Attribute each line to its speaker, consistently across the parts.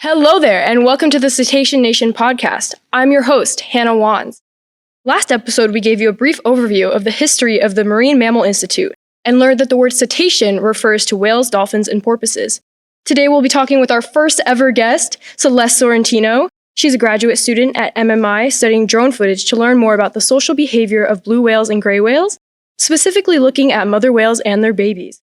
Speaker 1: Hello there, and welcome to the Cetacean Nation Podcast. I'm your host, Hannah Wands. Last episode, we gave you a brief overview of the history of the Marine Mammal Institute and learned that the word cetacean refers to whales, dolphins, and porpoises. Today, we'll be talking with our first ever guest, Celest Sorrentino. She's a graduate student at MMI studying drone footage to learn more about the social behavior of blue whales and gray whales, specifically looking at mother whales and their babies.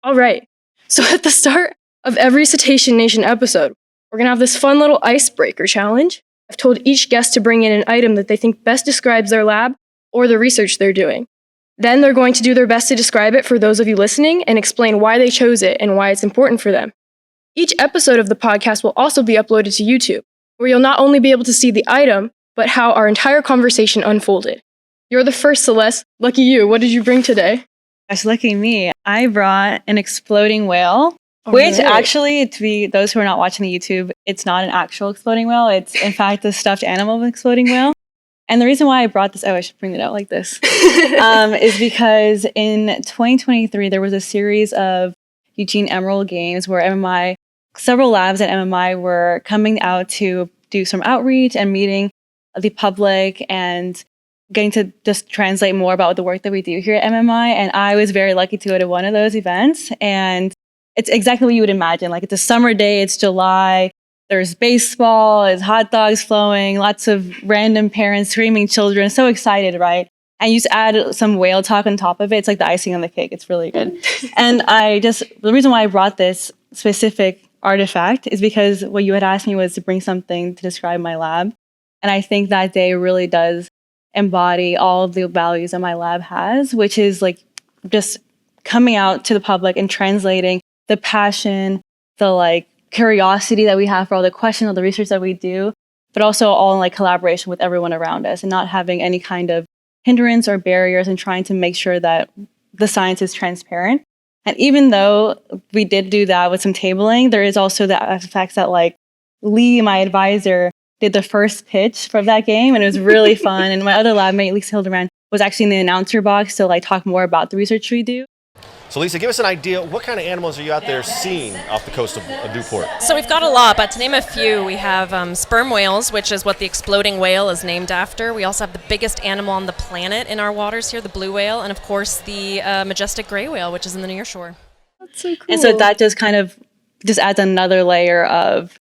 Speaker 1: All right, so at the start of every Cetacean Nation episode, we're going to have this fun little icebreaker challenge. I've told each guest to bring in an item that they think best describes their lab or the research they're doing. Then they're going to do their best to describe it for those of you listening and explain why they chose it and why it's important for them. Each episode of the podcast will also be uploaded to YouTube, where you'll not only be able to see the item, but how our entire conversation unfolded. You're the first, Celeste. Lucky you. What did you bring today?
Speaker 2: Gosh, lucky me. I brought an exploding whale. Which actually, to be those who are not watching the YouTube, it's not an actual exploding whale. It's in fact a stuffed animal of an exploding whale. And the reason why I brought this, I should bring it out like this, is because in 2023, there was a series of Eugene Emerald games where several labs at MMI were coming out to do some outreach and meeting the public and getting to just translate more about the work that we do here at MMI. And I was very lucky to go to one of those events. And it's exactly what you would imagine. Like, it's a summer day, it's July, there's baseball, there's hot dogs flowing, lots of random parents, screaming children, so excited, right? And you just add some whale talk on top of it. It's like the icing on the cake. It's really good. And the reason why I brought this specific artifact is because what you had asked me was to bring something to describe my lab. And I think that day really does embody all of the values that my lab has, which is like just coming out to the public and translating the passion, the curiosity that we have for all the questions, all the research that we do, but also all in collaboration with everyone around us and not having any kind of hindrance or barriers and trying to make sure that the science is transparent. And even though we did do that with some tabling, there is also the effects that Lee, my advisor, did the first pitch for that game, and it was really fun. And my other lab mate, Lisa Hildebrand, was actually in the announcer box to talk more about the research we do.
Speaker 3: So Lisa, give us an idea. What kind of animals are you out there seeing off the coast of Newport?
Speaker 4: So we've got a lot, but to name a few, we have sperm whales, which is what the exploding whale is named after. We also have the biggest animal on the planet in our waters here, the blue whale, and of course the majestic gray whale, which is in the near shore.
Speaker 1: That's so cool.
Speaker 2: And so that just just adds another layer of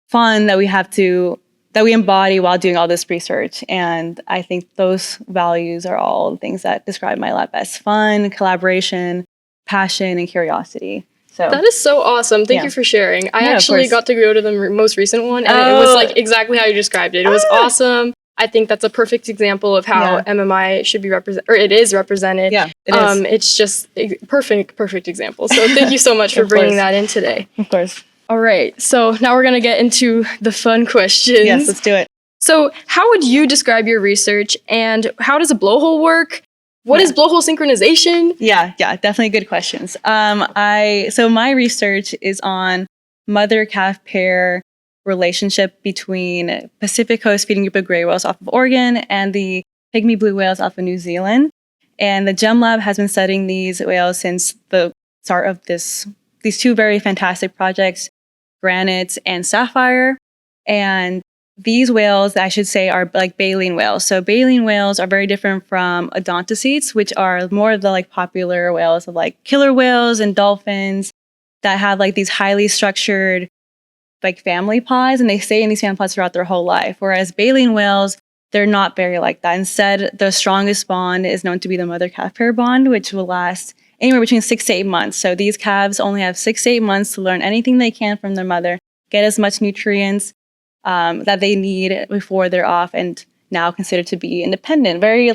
Speaker 2: fun that we embody while doing all this research. And I think those values are all the things that describe my lab best: fun, collaboration, passion, and curiosity. So
Speaker 1: that is so awesome. Thank you for sharing. I actually got to go to the most recent one, and it was exactly how you described it. It was awesome. I think that's a perfect example of how MMI should be represented, or it is represented.
Speaker 2: Yeah, it is.
Speaker 1: It's just a perfect example. So thank you so much for bringing that in today.
Speaker 2: Of course.
Speaker 1: All right, so now we're going to get into the fun questions.
Speaker 2: Yes, let's do it. So
Speaker 1: how would you describe your research, and how does a blowhole work? What is blowhole synchronization?
Speaker 2: Yeah, definitely good questions. So my research is on mother-calf pair relationship between Pacific Coast feeding group of gray whales off of Oregon and the pygmy blue whales off of New Zealand. And the GEMM lab has been studying these whales since the start of these two very fantastic projects, Granite and Sapphire. And these whales, I should say, are baleen whales. So baleen whales are very different from odontocetes, which are more of the popular whales of killer whales and dolphins that have these highly structured family pods, and they stay in these family pods throughout their whole life. Whereas baleen whales, they're not very like that. Instead, the strongest bond is known to be the mother-calf pair bond, which will last anywhere between 6 to 8 months. So these calves only have 6 to 8 months to learn anything they can from their mother, get as much nutrients that they need before they're off and now considered to be independent. Very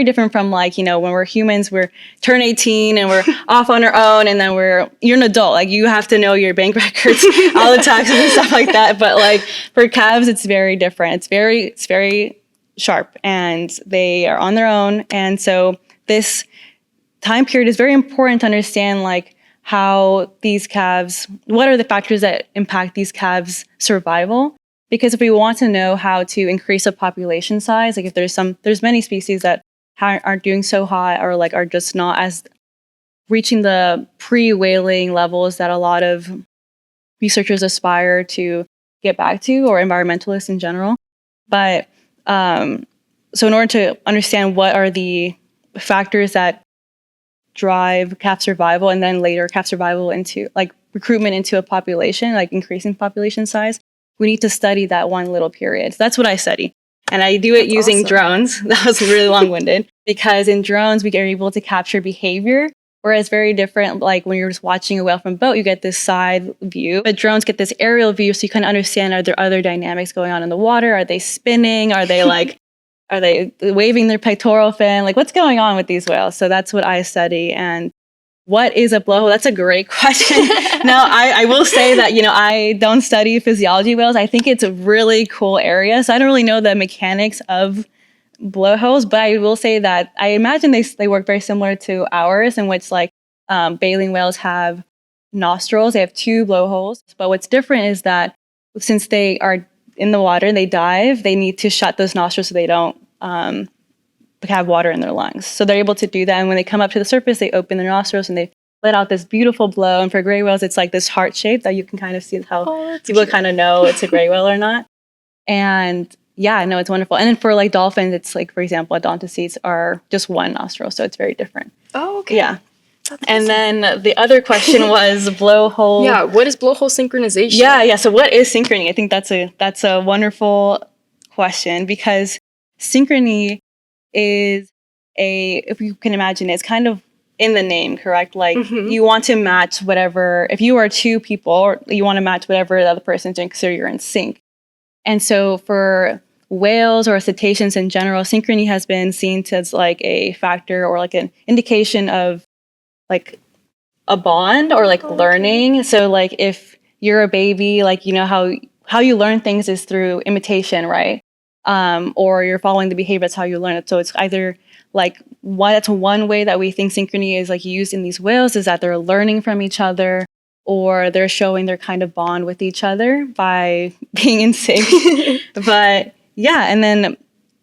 Speaker 2: different from when we're humans, we're turn 18 and we're off on our own, and then you're an adult. You have to know your bank records, all the taxes and stuff like that. But for calves, it's very different. It's very sharp, and they are on their own. And so this time period is very important to understand how these calves, what are the factors that impact these calves' survival. Because if we want to know how to increase a population size, if there's many species that aren't doing so hot or are just not as reaching the pre-whaling levels that a lot of researchers aspire to get back to, or environmentalists in general. But so in order to understand what are the factors that drive calf survival, and then later calf survival into like recruitment into a population, like increasing population size, we need to study that one little period. So that's what I study. And I do it using drones. That was really long-winded, because in drones, we are able to capture behavior, whereas very different, like when you're just watching a whale from a boat, you get this side view. But drones get this aerial view, so you kind of understand, are there other dynamics going on in the water? Are they spinning? Are they like, are they waving their pectoral fin? Like, what's going on with these whales? So that's what I study. And what is a blowhole? That's a great question. Now, I will say that, I don't study physiology whales. I think it's a really cool area. So I don't really know the mechanics of blowholes, but I will say that I imagine they work very similar to ours, in which like baleen whales have nostrils. They have 2 blowholes. But what's different is that since they are in the water and they dive, they need to shut those nostrils so they don't have water in their lungs. So they're able to do that. And when they come up to the surface, they open their nostrils and they let out this beautiful blow. And for gray whales, it's like this heart shape that you can kind of see how people kind of know it's a gray whale or not. And yeah, no, it's wonderful. And then for like dolphins, it's like, for example, odontocetes are just 1 nostril. So it's very different.
Speaker 1: Oh, okay.
Speaker 2: Yeah. And then the other question was blowhole.
Speaker 1: Yeah, what is blowhole synchronization?
Speaker 2: Yeah. So what is synchrony? I think that's a wonderful question, because synchrony is if you can imagine, it's kind of in the name, correct? Like you want to match whatever, if you are 2 people, you want to match whatever the other person's doing, so you're in sync. And so for whales or cetaceans in general, synchrony has been seen as like a factor or like an indication of like a bond or like learning. So like if you're a baby, like how you learn things is through imitation, right? Or you're following the behavior, that's how you learn it. So it's either like that's one way that we think synchrony is like used in these whales, is that they're learning from each other, or they're showing their kind of bond with each other by being in sync. But yeah, and then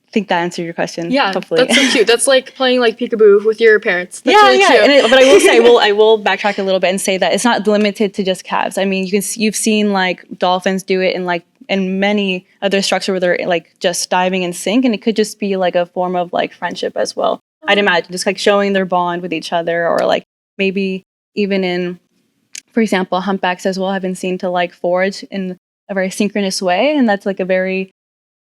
Speaker 2: I think that answered your question.
Speaker 1: Yeah,
Speaker 2: hopefully.
Speaker 1: That's so cute. That's like playing like peekaboo with your parents. That's
Speaker 2: yeah,
Speaker 1: really cute.
Speaker 2: But I will say, I will backtrack a little bit and say that it's not limited to just calves. I mean, you've seen like dolphins do it in many other structures where they're like just diving in sync, and it could just be like a form of like friendship as well. I'd imagine just like showing their bond with each other, or like maybe even in, for example, humpbacks as well have been seen to like forage in a very synchronous way, and that's like a very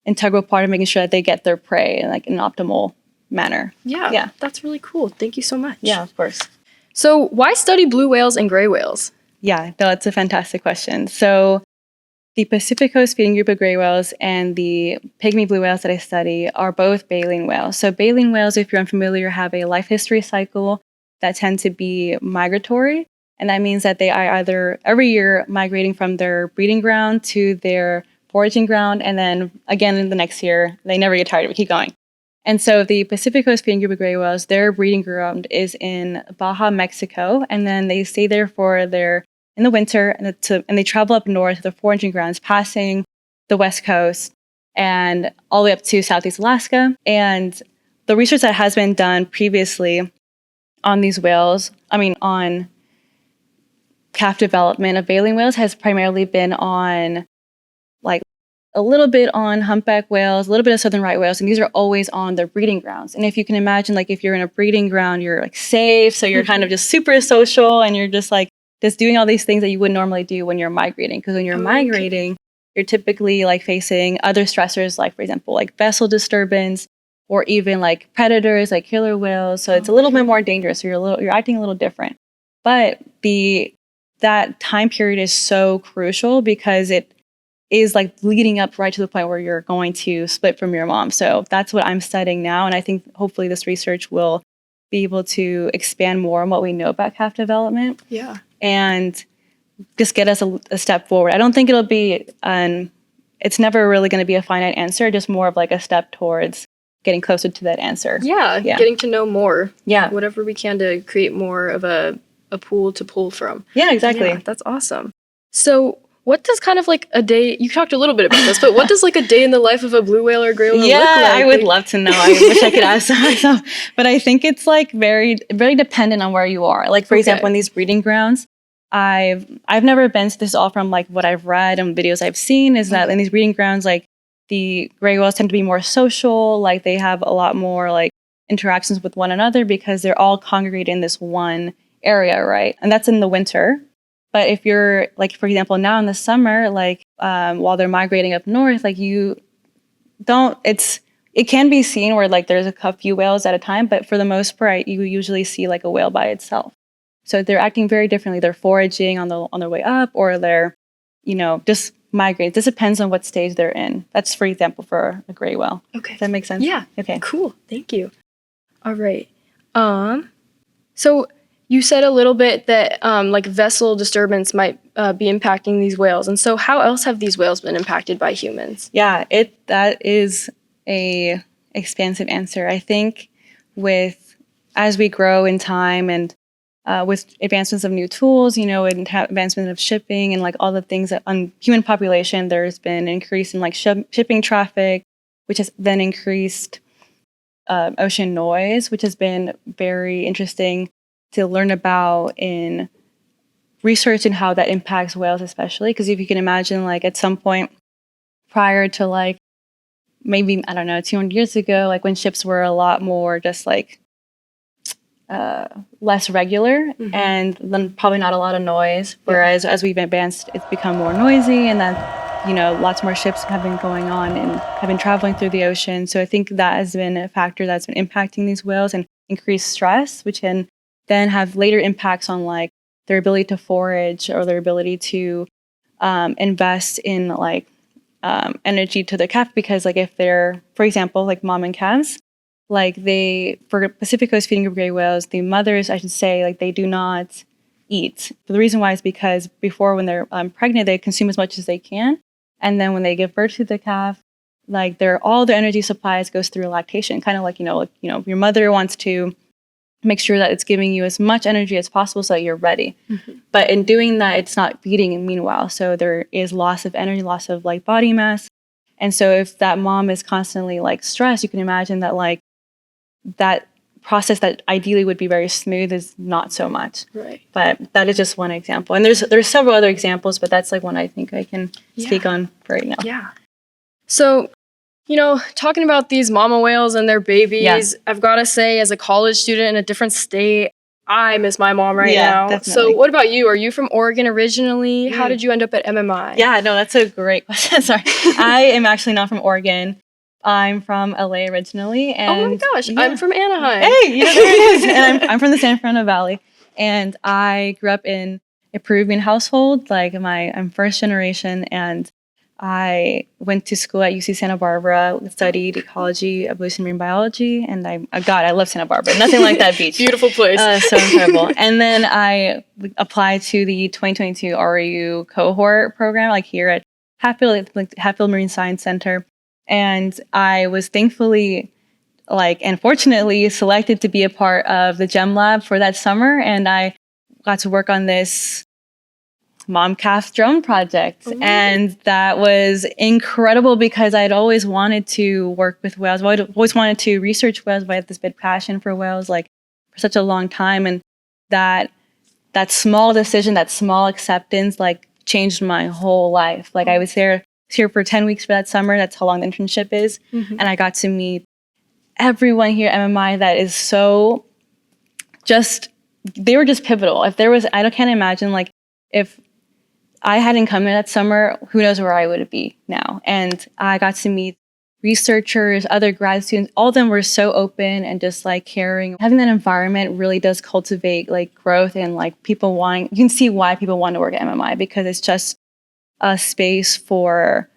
Speaker 2: integral part of making sure that they get their prey in like an optimal manner.
Speaker 1: Yeah, that's really cool. Thank you so much.
Speaker 2: Yeah, of course.
Speaker 1: So why study blue whales and gray whales?
Speaker 2: Yeah, that's a fantastic question. So the Pacific Coast feeding group of gray whales and the pygmy blue whales that I study are both baleen whales. So baleen whales, if you're unfamiliar, have a life history cycle that tend to be migratory. And that means that they are either every year migrating from their breeding ground to their foraging ground. And then again, in the next year, they never get tired of it, keep going. And so the Pacific Coast feeding group of gray whales, their breeding ground is in Baja, Mexico. And then they stay there in the winter, and they travel up north to the foraging grounds, passing the West Coast and all the way up to Southeast Alaska. And the research that has been done previously on these whales, on calf development of baleen whales, has primarily been on like a little bit on humpback whales, a little bit of southern right whales, and these are always on their breeding grounds. And if you can imagine, like if you're in a breeding ground, you're like safe, so you're kind of just super social, and you're just like just doing all these things that you wouldn't normally do when you're migrating. Because when you're migrating, you're typically like facing other stressors, like for example, like vessel disturbance, or even like predators, like killer whales. So it's a little bit more dangerous. So you're acting a little different. But that time period is so crucial, because it is like leading up right to the point where you're going to split from your mom. So that's what I'm studying now. And I think hopefully this research will be able to expand more on what we know about calf development.
Speaker 1: Yeah.
Speaker 2: And just get us a step forward. I don't think it'll be it's never really going to be a finite answer, just more of like a step towards getting closer to that answer.
Speaker 1: Yeah, getting to know more.
Speaker 2: Yeah.
Speaker 1: Whatever we can to create more of a pool to pull from.
Speaker 2: Yeah, exactly.
Speaker 1: Yeah, that's awesome. So what does kind of like a day, you talked a little bit about this, but what does like a day in the life of a blue whale or gray whale look like?
Speaker 2: I would love to know. I wish I could ask myself. But I think it's like very, very dependent on where you are. Like, for example, in these breeding grounds, I've never been, so this is all from like what I've read and videos I've seen, is that in these breeding grounds, like the gray whales tend to be more social, like they have a lot more like interactions with one another because they're all congregated in this one area, right? And that's in the winter. But if you're like, for example, now in the summer, like while they're migrating up north, like it can be seen where like there's a few whales at a time, but for the most part, you usually see like a whale by itself. So they're acting very differently. They're foraging on their way up, or they're, just migrating. This depends on what stage they're in. That's, for example, for a gray whale.
Speaker 1: Okay.
Speaker 2: Does that make sense?
Speaker 1: Yeah.
Speaker 2: Okay.
Speaker 1: Cool. Thank you. All right. So you said a little bit that like vessel disturbance might be impacting these whales. And so how else have these whales been impacted by humans?
Speaker 2: Yeah, that is a expansive answer. I think as we grow in time and with advancements of new tools, and advancement of shipping and like all the things that on human population, there's been an increase in like shipping traffic, which has then increased ocean noise, which has been very interesting to learn about in research and how that impacts whales, especially because if you can imagine, like at some point prior to like maybe, I don't know, 200 years ago, like when ships were a lot more just like less regular, and then probably not a lot of noise. Whereas as we've advanced, it's become more noisy, and then lots more ships have been going on and have been traveling through the ocean. So I think that has been a factor that's been impacting these whales and increased stress, which can then have later impacts on like their ability to forage or their ability to invest in like energy to the calf, because like if they're, for example, like mom and calves, like for Pacific Coast feeding of gray whales, the mothers, I should say, like they do not eat. But the reason why is because before, when they're pregnant, they consume as much as they can. And then when they give birth to the calf, like all their energy supplies goes through lactation. Kind of like, your mother wants to make sure that it's giving you as much energy as possible so that you're ready. But in doing that, it's not feeding meanwhile. So there is loss of energy, loss of like body mass. And so if that mom is constantly like stressed, you can imagine that like that process that ideally would be very smooth is not so much.
Speaker 1: Right.
Speaker 2: But that is just one example. And there's several other examples, but that's like one I think I can speak on for right now.
Speaker 1: Yeah. So, talking about these mama whales and their babies, I've got to say, as a college student in a different state, I miss my mom right now.
Speaker 2: Definitely.
Speaker 1: So what about you? Are you from Oregon originally? How did you end up at MMI?
Speaker 2: Yeah, no, that's a great question. Sorry. I am actually not from Oregon. I'm from LA originally. And
Speaker 1: oh my gosh, I'm from Anaheim.
Speaker 2: Hey, there it is. And I'm from the San Fernando Valley. And I grew up in a Peruvian household. Like I'm first generation, and I went to school at UC Santa Barbara, studied ecology, evolution, marine biology, and I love Santa Barbara. Nothing like that beach.
Speaker 1: Beautiful place.
Speaker 2: So incredible. And then I applied to the 2022 RU cohort program, like here at Hatfield Marine Science Center. And I was thankfully, and fortunately selected to be a part of the GEMM lab for that summer. And I got to work on this mom-calf drone project. Ooh. And that was incredible because I'd always wanted to work with whales. I'd always wanted to research whales. I had this big passion for whales, for such a long time. And that small decision, that small acceptance, changed my whole life. I was here for 10 weeks for that summer. That's how long the internship is. Mm-hmm. And I got to meet everyone here at MMI that is so they were just pivotal. I can't imagine, if I hadn't come in that summer, who knows where I would be now. And I got to meet researchers, other grad students. All of them were so open and just caring. Having that environment really does cultivate growth and people wanting, you can see why people want to work at MMI, because it's just a space for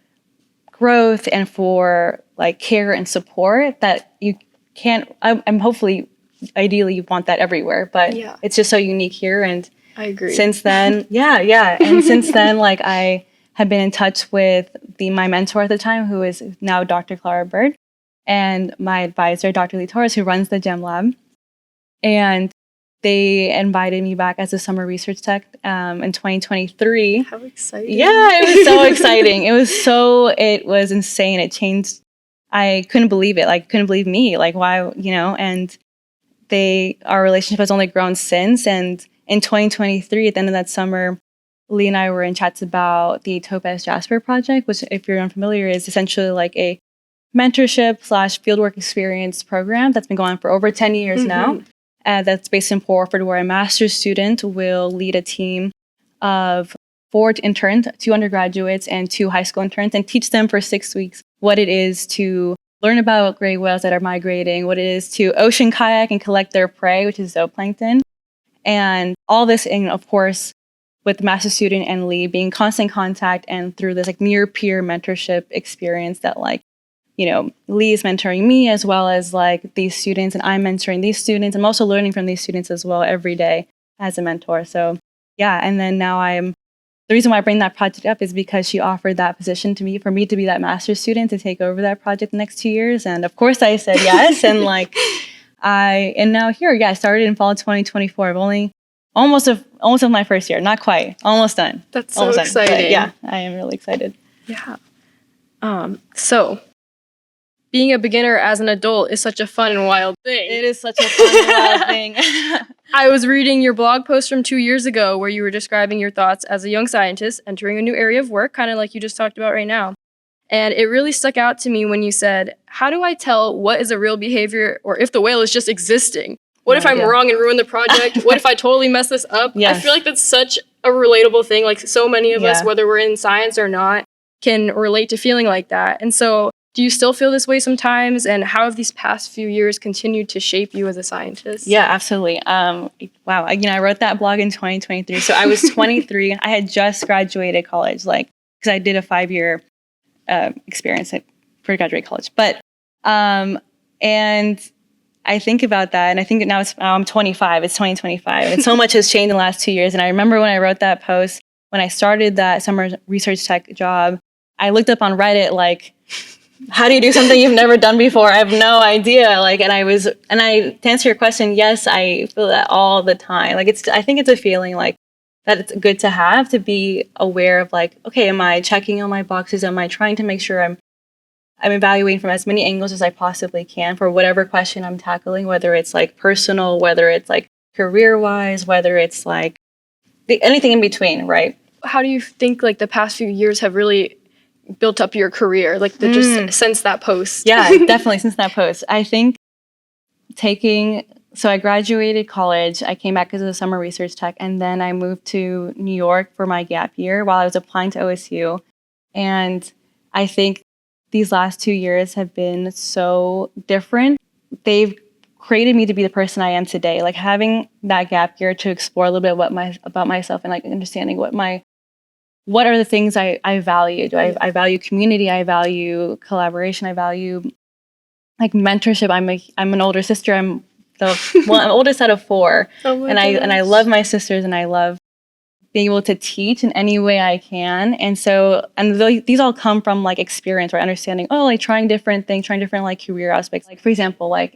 Speaker 2: growth and for care and support that you can't, I'm hopefully, ideally you want that everywhere, but it's just so unique here. And
Speaker 1: I agree.
Speaker 2: Since then, and since then, I have been in touch with my mentor at the time, who is now Dr. Clara Bird, and my advisor, Dr. Lee Torres, who runs the GEMM lab. And they invited me back as a summer research tech in 2023.
Speaker 1: How exciting.
Speaker 2: Yeah, it was so exciting. It was insane. It changed. I couldn't believe it. Couldn't believe me. Why, and our relationship has only grown since. And in 2023, at the end of that summer, Lee and I were in chats about the Topaz Jasper project, which, if you're unfamiliar, is essentially like a mentorship / fieldwork experience program that's been going on for over 10 years now. That's based in Portford, where a master's student will lead a team of 4 interns, 2 undergraduates and 2 high school interns, and teach them for 6 weeks what it is to learn about gray whales that are migrating, what it is to ocean kayak and collect their prey, which is zooplankton. And all this, in, of course, with the master's student and Lee being in constant contact and through this like near peer mentorship experience that like, you know, Lee is mentoring me as well as like these students, and I'm mentoring these students. I'm also learning from these students as well every day as a mentor. So yeah, and then now the reason why I bring that project up is because she offered that position to me, for me to be that master's student to take over that project the next 2 years. And of course I said yes. And like, and now here, I started in fall 2024. I've only almost of my first year, not quite, almost done.
Speaker 1: That's so
Speaker 2: almost
Speaker 1: exciting.
Speaker 2: Done. Yeah, I am really excited.
Speaker 1: Yeah. So being a beginner as an adult is such a fun and wild thing.
Speaker 2: It is such a fun and wild thing.
Speaker 1: I was reading your blog post from 2 years ago where you were describing your thoughts as a young scientist entering a new area of work, kind of like you just talked about right now. And it really stuck out to me when you said, how do I tell what is a real behavior or if the whale is just existing? What if I'm wrong and ruin the project? What if I totally mess this up?
Speaker 2: Yes.
Speaker 1: I feel like that's such a relatable thing. Like so many of us, whether we're in science or not, can relate to feeling like that. And so do you still feel this way sometimes? And how have these past few years continued to shape you as a scientist?
Speaker 2: Yeah, absolutely. Wow. I wrote that blog in 2023. So I was 23. I had just graduated college, because I did a 5-year experience for graduate college. But, and I think about that, and I think now I'm 25. It's 2025, and so much has changed in the last 2 years. And I remember when I wrote that post, when I started that summer research tech job, I looked up on Reddit, like, how do you do something you've never done before? I have no idea. To answer your question, yes, I feel that all the time. I think it's a feeling like that it's good to have, to be aware of like, okay, am I checking all my boxes? Am I trying to make sure I'm evaluating from as many angles as I possibly can for whatever question I'm tackling, whether it's like personal, whether it's like career-wise, whether it's like anything in between, right?
Speaker 1: How do you think like the past few years have really built up your career, just since that post?
Speaker 2: Yeah, definitely since that post. I think so I graduated college, I came back as a summer research tech, and then I moved to New York for my gap year while I was applying to OSU. And I think these last 2 years have been so different. They've created me to be the person I am today. Like having that gap year to explore a little bit about myself and like understanding what are the things I value. I value community, I value collaboration, I value like mentorship. I'm an older sister. I'm oldest out of 4. And I love my sisters, and I love being able to teach in any way I can. And so, these all come from like experience, right? Understanding, trying different things, trying different like career aspects. Like for example, I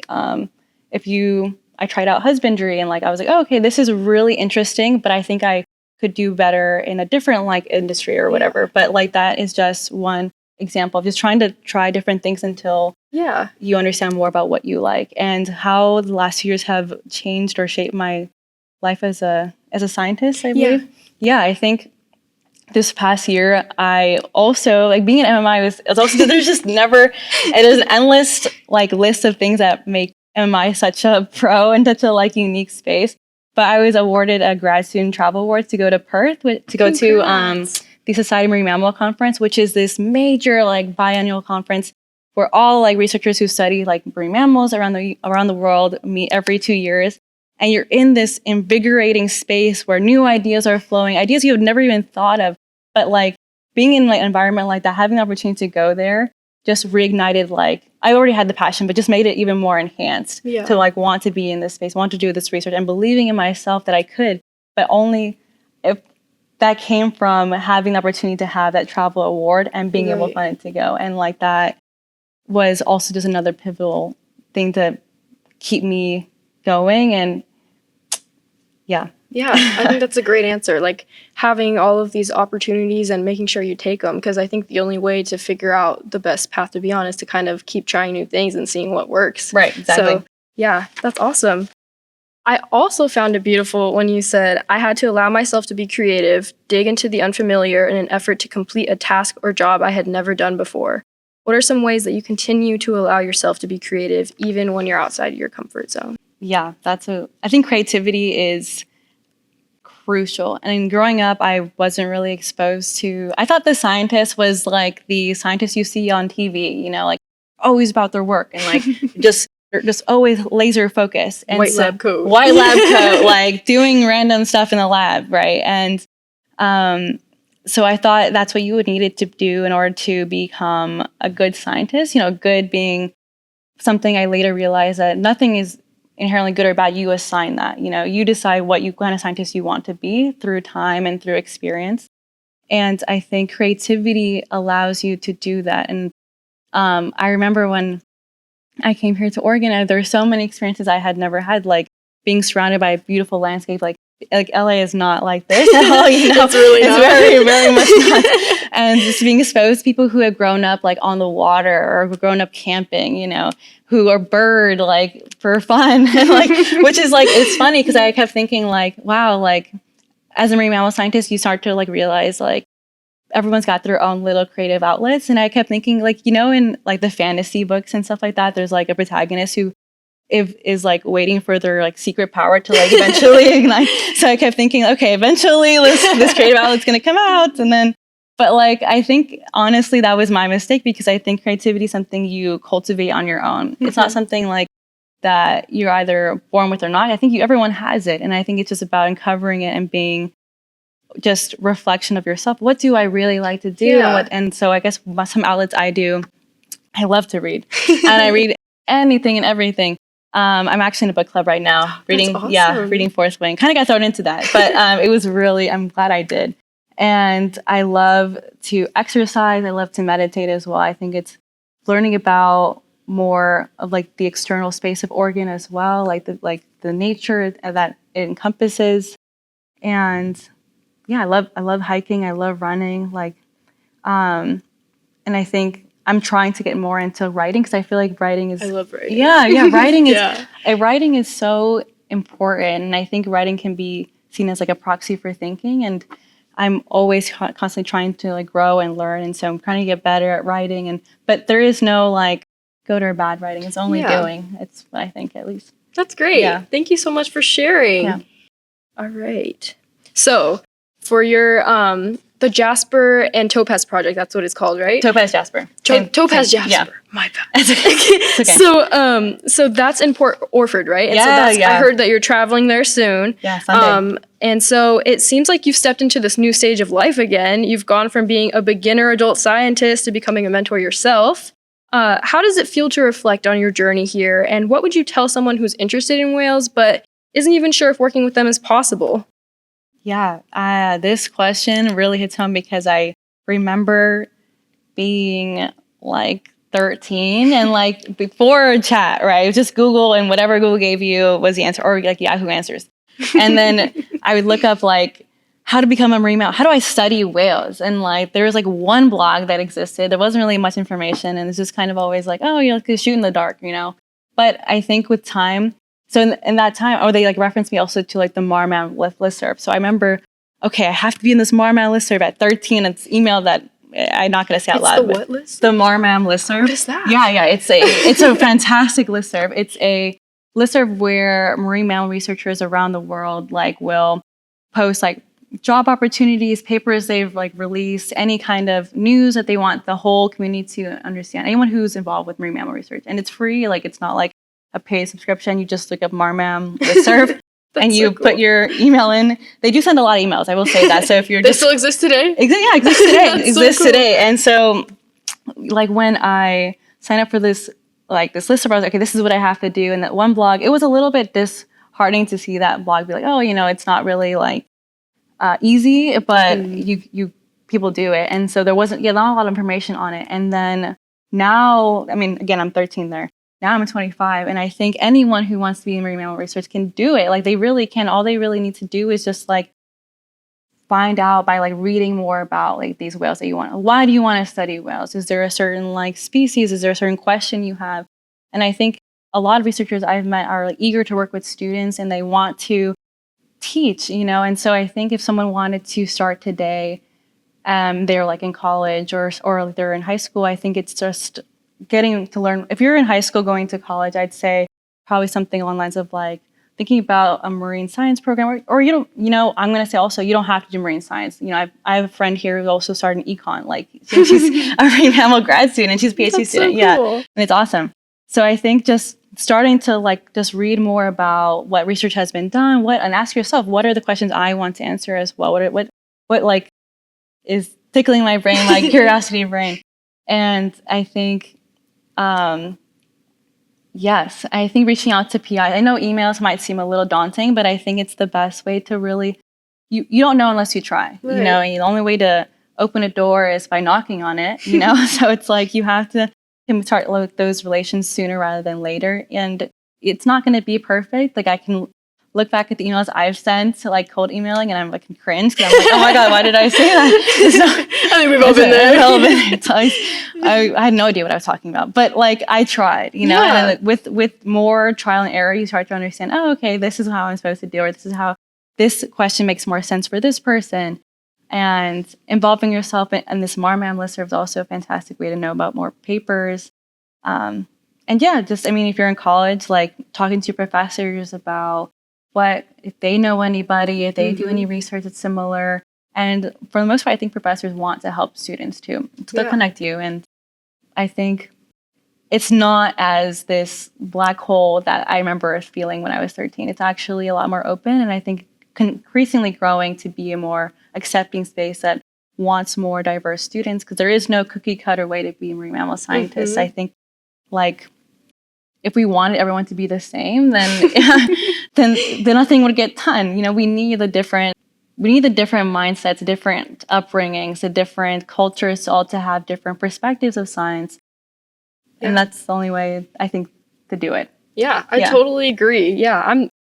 Speaker 2: tried out husbandry, and I was like, okay, this is really interesting, but I think I could do better in a different like industry or whatever. But that is just one example of just trying to try different things until you understand more about what you like, and how the last years have changed or shaped my life as a scientist, I believe. Yeah, I think this past year, I also, being an MMI was also, there's just never, it is an endless list of things that make MMI such a pro and such a unique space. But I was awarded a grad student travel award to go to Perth, to go to the Society of Marine Mammal Conference, which is this major biannual conference where all researchers who study marine mammals around the world meet every 2 years. And you're in this invigorating space where new ideas are flowing, ideas you had never even thought of. But being in an environment like that, having the opportunity to go there just reignited, I already had the passion, but just made it even more enhanced to want to be in this space, want to do this research, and believing in myself that I could, but only if that came from having the opportunity to have that travel award and being able to find it to go. And that was also just another pivotal thing to keep me going. And yeah,
Speaker 1: I think that's a great answer. Having all of these opportunities and making sure you take them, because I think the only way to figure out the best path to be on is to kind of keep trying new things and seeing what works.
Speaker 2: Right, exactly.
Speaker 1: So yeah, that's awesome. I also found it beautiful when you said, I had to allow myself to be creative, dig into the unfamiliar in an effort to complete a task or job I had never done before. What are some ways that you continue to allow yourself to be creative even when you're outside your comfort zone?
Speaker 2: Yeah, I think creativity is crucial. And growing up, I wasn't really exposed to, I thought the scientist was like the scientists you see on TV, you know, like always about their work and like they're just always laser focused. And
Speaker 1: White lab coat.
Speaker 2: White lab coat, like doing random stuff in the lab, right? And so I thought that's what you would need it to do in order to become a good scientist, you know, good being something I later realized that nothing is inherently good or bad. You assign that, you know, you decide what kind of scientist you want to be through time and through experience. And I think creativity allows you to do that. And I remember when I came here to Oregon, there were so many experiences I had never had, like being surrounded by a beautiful landscape. Like LA is not like this at all, you know. It's very, very much not. And just being exposed to people who have grown up like on the water or who've grown up camping, you know, who are bird like for fun, and like, which is like, it's funny because I kept thinking like, wow, like as a marine mammal scientist, you start to like realize like everyone's got their own little creative outlets. And I kept thinking like, you know, in like the fantasy books and stuff like that, there's like a protagonist who is like waiting for their like secret power to like eventually ignite. So I kept thinking, okay, eventually this creative outlet's gonna come out. And then, but like, I think honestly, that was my mistake because I think creativity is something you cultivate on your own. Mm-hmm. It's not something like that you're either born with or not. I think everyone has it. And I think it's just about uncovering it and being just reflection of yourself. What do I really like to do?
Speaker 1: Yeah.
Speaker 2: And so I guess some outlets I do, I love to read and I read anything and everything. I'm actually in a book club right now reading,
Speaker 1: awesome.
Speaker 2: Reading Fourth Wing. Kind of got thrown into that, but it was really, I'm glad I did. And I love to exercise. I love to meditate as well. I think it's learning about more of like the external space of Oregon as well, like the nature that it encompasses. And yeah, I love hiking. I love running. And I think I'm trying to get more into writing because I feel like writing is.
Speaker 1: I love writing.
Speaker 2: Yeah, writing is. Writing is so important, and I think writing can be seen as like a proxy for thinking. And I'm always constantly trying to like grow and learn, and so I'm trying to get better at writing. But there is no like good or bad writing. It's only doing. It's what I think, at least.
Speaker 1: That's great.
Speaker 2: Yeah.
Speaker 1: Thank you so much for sharing.
Speaker 2: Yeah.
Speaker 1: All right. So for your the Jasper and Topaz project, that's what it's called, right?
Speaker 2: Topaz Jasper.
Speaker 1: Topaz Jasper.
Speaker 2: Yeah.
Speaker 1: My bad.
Speaker 2: It's okay.
Speaker 1: So that's in Port Orford, right? And I heard that you're traveling there soon.
Speaker 2: Yeah, Sunday.
Speaker 1: And so it seems like you've stepped into this new stage of life again. You've gone from being a beginner adult scientist to becoming a mentor yourself. How does it feel to reflect on your journey here? And what would you tell someone who's interested in whales but isn't even sure if working with them is possible?
Speaker 2: Yeah, this question really hits home because I remember being like 13 and like before chat, right? Just Google and whatever Google gave you was the answer, or like Yahoo Answers. And then I would look up like how to become a marine mammal. How do I study whales? And like there was like one blog that existed. There wasn't really much information, and it's just kind of always like, oh, you're like shoot in the dark, you know. But I think with time. So in that time, they like referenced me also to like the Mammal listserv. So I remember, okay, I have to be in this Mammal listserv at 13. It's email that I'm not going to say out loud.
Speaker 1: The what list?
Speaker 2: The Mammal listserv.
Speaker 1: What is that?
Speaker 2: Yeah. It's a fantastic listserv. It's a listserv where marine mammal researchers around the world like will post like job opportunities, papers they've like released, any kind of news that they want the whole community to understand. Anyone who's involved with marine mammal research, and it's free. Like it's not like a paid subscription. You just look up Mammal listserv and you put your email in. They do send a lot of emails, I will say that. So if you're
Speaker 1: They still exist today?
Speaker 2: Exists today. Today. And so like when I signed up for this listserv, I was like, okay, this is what I have to do. And that one blog, it was a little bit disheartening to see that blog be like, oh, you know, it's not really like easy, but you people do it. And so there wasn't not a lot of information on it. And then now, I mean, again, I'm 13 there. Now I'm 25, and I think anyone who wants to be in marine mammal research can do it. Like they really can. All they really need to do is just like find out by like reading more about like these whales that you want. Why do you want to study whales? Is there a certain like species? Is there a certain question you have? And I think a lot of researchers I've met are like eager to work with students and they want to teach, and so I think if someone wanted to start today, they're like in college or they're in high school, I think it's just getting to learn. If you're in high school going to college, I'd say probably something along the lines of like thinking about a marine science program, or I'm going to say also, you don't have to do marine science. I have a friend here who also started in econ, like she's a marine mammal grad student and she's a PhD
Speaker 1: That's
Speaker 2: student.
Speaker 1: So cool.
Speaker 2: Yeah, and it's awesome. So I think just starting to like just read more about what research has been done, and ask yourself, what are the questions I want to answer as well? What like is tickling my brain, like curiosity brain. And I think, yes, I think reaching out to PI. I know emails might seem a little daunting, but I think it's the best way to really, you don't know unless you try,
Speaker 1: right.
Speaker 2: And the only way to open a door is by knocking on it, So it's like you have to start with those relations sooner rather than later. And it's not going to be perfect. Like I can look back at the emails I've sent to like cold emailing and I'm like cringe because I'm like, oh my God, why did I say that?
Speaker 1: I think we've all been there.
Speaker 2: It's like, I had no idea what I was talking about, but like I tried,
Speaker 1: Yeah.
Speaker 2: And with more trial and error, you start to understand, oh, okay, this is how I'm supposed to do, or this is how this question makes more sense for this person. And involving yourself in this MARMAM listserv is also a fantastic way to know about more papers. And yeah, just, if you're in college, like talking to your professors about if they know anybody, if they do any research that's similar. And for the most part, I think professors want to help students too. So they'll connect you. And I think it's not as this black hole that I remember feeling when I was 13. It's actually a lot more open. And I think increasingly growing to be a more accepting space that wants more diverse students, because there is no cookie cutter way to be a marine mammal scientist. I think like if we wanted everyone to be the same, then then nothing would get done. We need the different mindsets, different upbringings, the different cultures, all to have different perspectives of science.
Speaker 1: Yeah.
Speaker 2: And that's the only way I think to do it.
Speaker 1: Yeah, I totally agree. Yeah,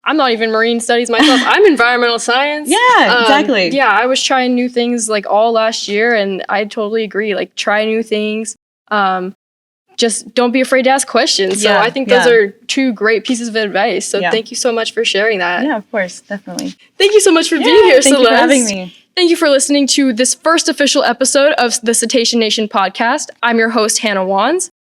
Speaker 1: I'm not even marine studies myself. I'm environmental science.
Speaker 2: Yeah, exactly.
Speaker 1: Yeah, I was trying new things like all last year, and I totally agree. Like try new things. Just don't be afraid to ask questions. So I think those are two great pieces of advice. So thank you so much for sharing that.
Speaker 2: Yeah, of course, definitely.
Speaker 1: Thank you so much for being here,
Speaker 2: Thank
Speaker 1: Celeste.
Speaker 2: you for having me.
Speaker 1: Thank you for listening to this first official episode of the Cetacean Nation Podcast. I'm your host, Hannah Wands,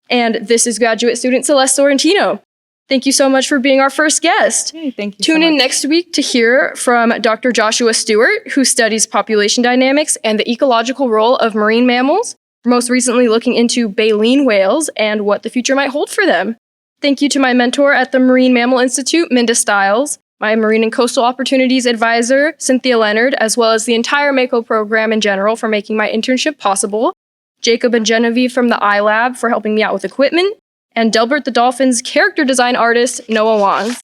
Speaker 1: and this is graduate student Celest Sorrentino. Thank you so much for being our first guest.
Speaker 2: Hey, thank you.
Speaker 1: Tune
Speaker 2: so
Speaker 1: in
Speaker 2: much.
Speaker 1: next week to hear from Dr. Joshua Stewart, who studies population dynamics and the ecological role of marine mammals, most recently looking into baleen whales and what the future might hold for them. Thank you to my mentor at the Marine Mammal Institute, Minda Stiles, my Marine and Coastal Opportunities Advisor, Cynthia Leonard, as well as the entire MACO program in general for making my internship possible, Jacob and Genevieve from the iLab for helping me out with equipment, and Delbert the Dolphin's character design artist, Noah Wands.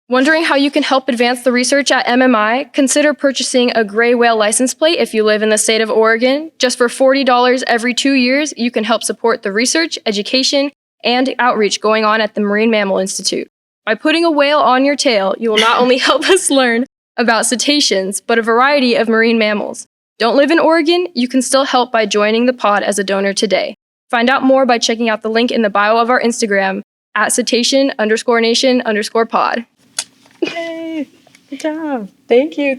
Speaker 1: Wondering how you can help advance the research at MMI? Consider purchasing a gray whale license plate if you live in the state of Oregon. Just for $40 every 2 years, you can help support the research, education, and outreach going on at the Marine Mammal Institute. By putting a whale on your tail, you will not only help us learn about cetaceans, but a variety of marine mammals. Don't live in Oregon? You can still help by joining the pod as a donor today. Find out more by checking out the link in the bio of our Instagram at Cetacean_Nation_pod.
Speaker 2: Yay! Good job.
Speaker 1: Thank you.